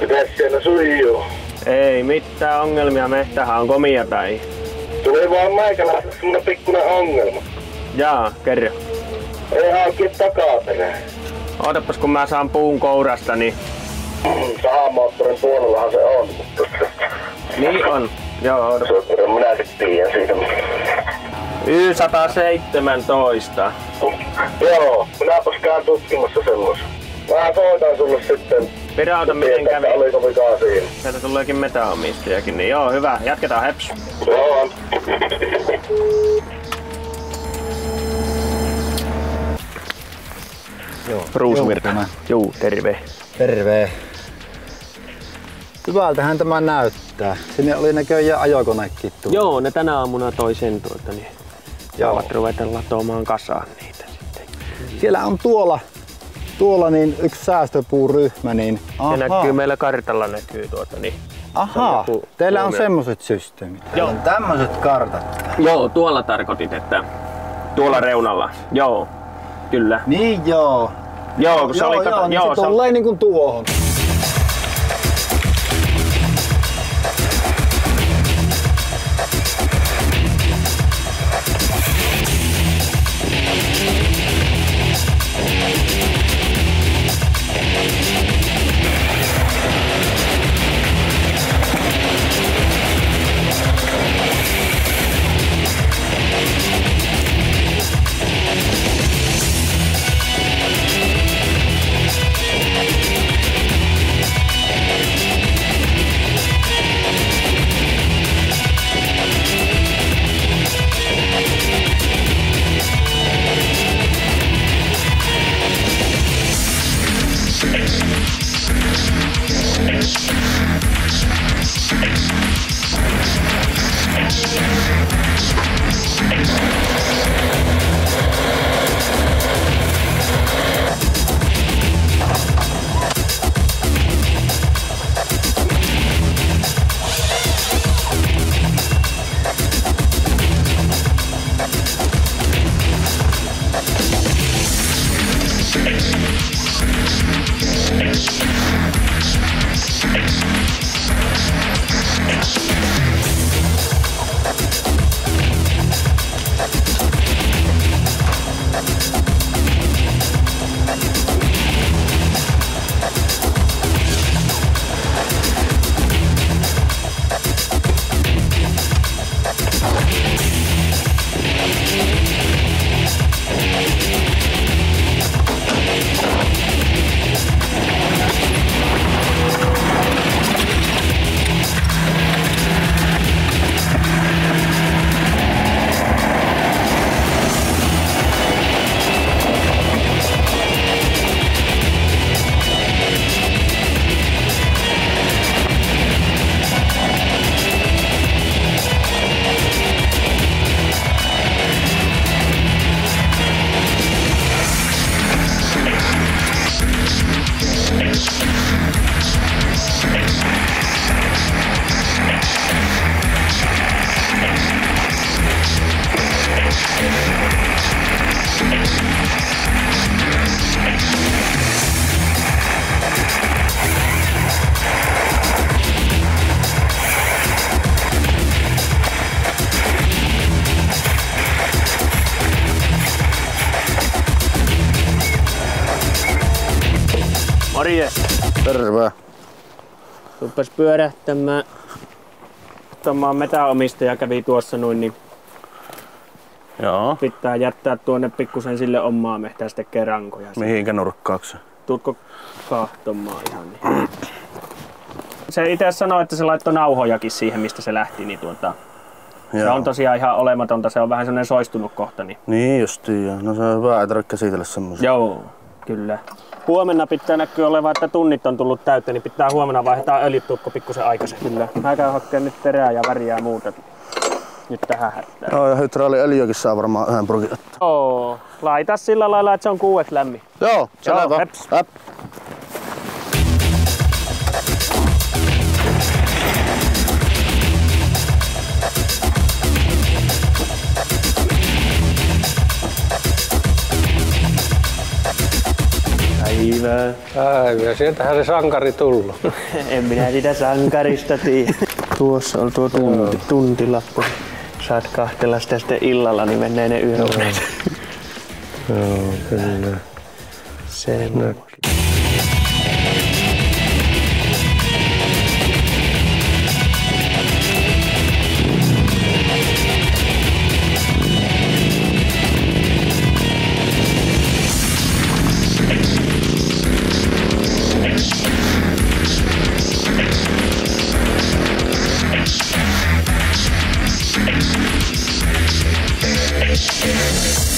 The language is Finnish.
Mitäs siellä sujuu? Ei mitään ongelmia, mehtähän on komia päin. Tuli vaan meikäläiselle semmonen pikkuinen ongelma. Jaa, kerro. Ei hankkia takaperää. Ootapas kun mä saan puun kourasta, niin... Sahamoottorin puolellahan se on, mutta... Niin on. Joo, oota. Minäkin tiedän siitä. Y117. Joo, minäpäs käyn tutkimassa semmoisen. Mä soitan sulle sitten. Pirauta miten kävi. Oliko vikaa siinä. Sieltä tuleekin metäomistajakin, niin joo, hyvä. Jatketaan, heps. Joo. Ruusvirta. Juu, terve. Terve. Hyvältähän tämä näyttää. Sinne oli näköjään ajokonekin tullut. Joo, ne tänä aamuna toi sen niin saavat ruveta latomaan kasaan niitä sitten. Siellä on tuolla niin yksi säästöpuuryhmä, niin se näkyy meillä kartalla niin. Ahaa, teillä on semmoset systeemit. Joo. On tämmöset kartat. Joo, tuolla tarkoitit, että tuolla reunalla. Joo, kyllä. Niin joo. Joo, kun se oli niin se tulee niin kuin tuohon. Morjes. Terve. Rupes pyörähtämään. Metäomistaja kävi tuossa noin, niin Joo. pitää jättää tuonne pikkusen sille omaa mehtää sitten kerankoja. Mihinkä nurkkaaksi? Tuutko kahtomaan ihan niin? Se itse sanoi, että se laittoi nauhojakin siihen, mistä se lähti, niin se on tosiaan ihan olematonta, se on vähän sellainen soistunut kohta. Niin justiin, ja no se on hyvä, ei tarvitse käsitellä semmoista. Joo, kyllä. Huomenna pitää näkyä olevan, että tunnit on tullut täyteen, niin pitää huomenna vaihtaa öljytukko pikkusen aikaisin. Kyllä. Mä käyn hakkeen nyt terää ja väriä ja muuta. Nyt tähän hättää. Joo, ja hydraaliöljyäkin saa varmaan yhden purkin ottaa. Joo, laita sillä lailla, että se on 6 lämmin. Joo, selvä. Heps. Aivan, sieltähän se sankari tullut. En minä sitä sankarista tiedä. Tuossa on tuo tuntilappu. Saat kahtella sitä sitten illalla, niin menee ne yöunet. Joo, kyllä. Semmoinen. Yeah.